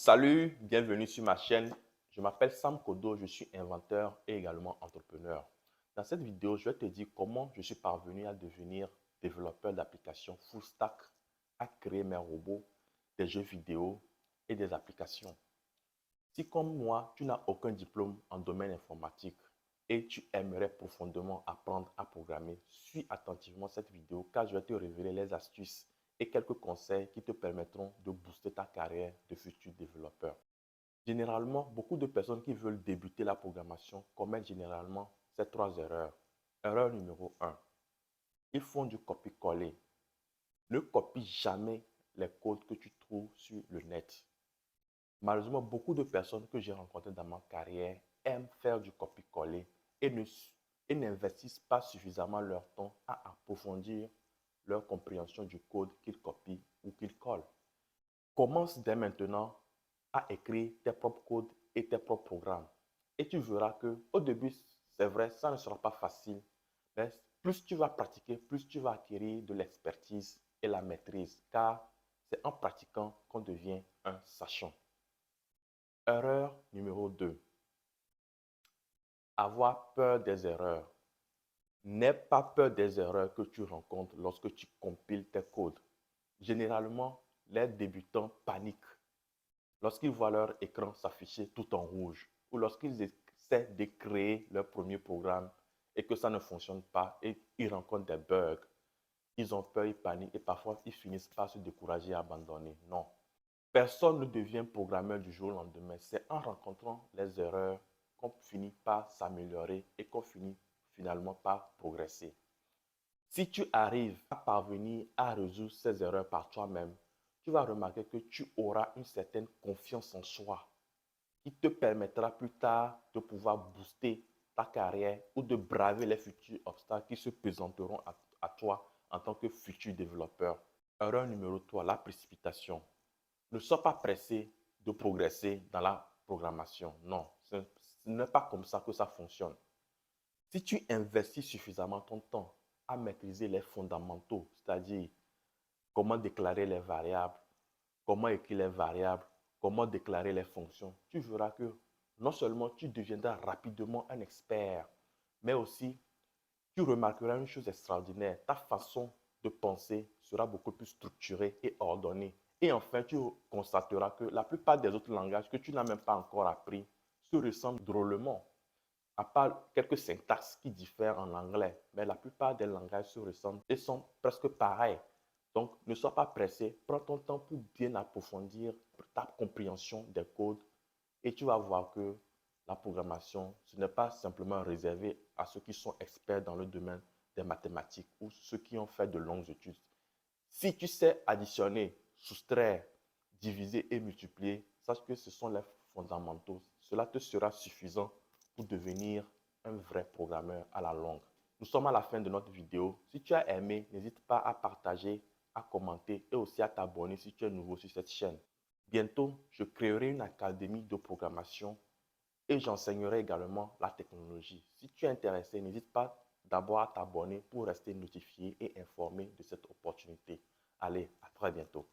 Salut, bienvenue sur ma chaîne. Je m'appelle Sam Kodo, je suis inventeur et également entrepreneur. Dans cette vidéo, je vais te dire comment je suis parvenu à devenir développeur d'applications full stack, à créer mes robots, des jeux vidéo et des applications. Si comme moi, tu n'as aucun diplôme en domaine informatique et tu aimerais profondément apprendre à programmer, suis attentivement cette vidéo car je vais te révéler les astuces et quelques conseils qui te permettront de booster ta carrière de futur développeur. Généralement, beaucoup de personnes qui veulent débuter la programmation commettent généralement ces trois erreurs. Erreur numéro 1. Ils font du copier-coller. Ne copie jamais les codes que tu trouves sur le net. Malheureusement, beaucoup de personnes que j'ai rencontrées dans ma carrière aiment faire du copier-coller et n'investissent pas suffisamment leur temps à approfondir leur compréhension du code qu'ils copient ou qu'ils collent. Commence dès maintenant à écrire tes propres codes et tes propres programmes. Et tu verras que au début, c'est vrai, ça ne sera pas facile. Mais plus tu vas pratiquer, plus tu vas acquérir de l'expertise et la maîtrise. Car c'est en pratiquant qu'on devient un sachant. Erreur numéro 2. Avoir peur des erreurs. N'aie pas peur des erreurs que tu rencontres lorsque tu compiles tes codes. Généralement, les débutants paniquent lorsqu'ils voient leur écran s'afficher tout en rouge ou lorsqu'ils essaient de créer leur premier programme et que ça ne fonctionne pas et ils rencontrent des bugs. Ils ont peur, ils paniquent et parfois ils finissent par se décourager et abandonner. Non. Personne ne devient programmeur du jour au lendemain. C'est en rencontrant les erreurs qu'on finit par s'améliorer et qu'on finit finalement par progresser. Si tu arrives à parvenir à résoudre ces erreurs par toi-même, tu vas remarquer que tu auras une certaine confiance en soi qui te permettra plus tard de pouvoir booster ta carrière ou de braver les futurs obstacles qui se présenteront à toi en tant que futur développeur. Erreur numéro 3, la précipitation. Ne sois pas pressé de progresser dans la programmation. Non, ce n'est pas comme ça que ça fonctionne. Si tu investis suffisamment ton temps à maîtriser les fondamentaux, c'est-à-dire comment déclarer les variables, comment écrire les variables, comment déclarer les fonctions, tu verras que non seulement tu deviendras rapidement un expert, mais aussi tu remarqueras une chose extraordinaire. Ta façon de penser sera beaucoup plus structurée et ordonnée. Et enfin, tu constateras que la plupart des autres langages que tu n'as même pas encore appris se ressemblent drôlement. À part quelques syntaxes qui diffèrent en anglais, mais la plupart des langages se ressemblent et sont presque pareils. Donc, ne sois pas pressé, prends ton temps pour bien approfondir ta compréhension des codes et tu vas voir que la programmation, ce n'est pas simplement réservé à ceux qui sont experts dans le domaine des mathématiques ou ceux qui ont fait de longues études. Si tu sais additionner, soustraire, diviser et multiplier, sache que ce sont les fondamentaux. Cela te sera suffisant pour devenir un vrai programmeur à la longue. Nous sommes à la fin de notre vidéo. Si tu as aimé, n'hésite pas à partager, à commenter et aussi à t'abonner si tu es nouveau sur cette chaîne. Bientôt, je créerai une académie de programmation et j'enseignerai également la technologie. Si tu es intéressé, n'hésite pas d'abord à t'abonner pour rester notifié et informé de cette opportunité. Allez, à très bientôt.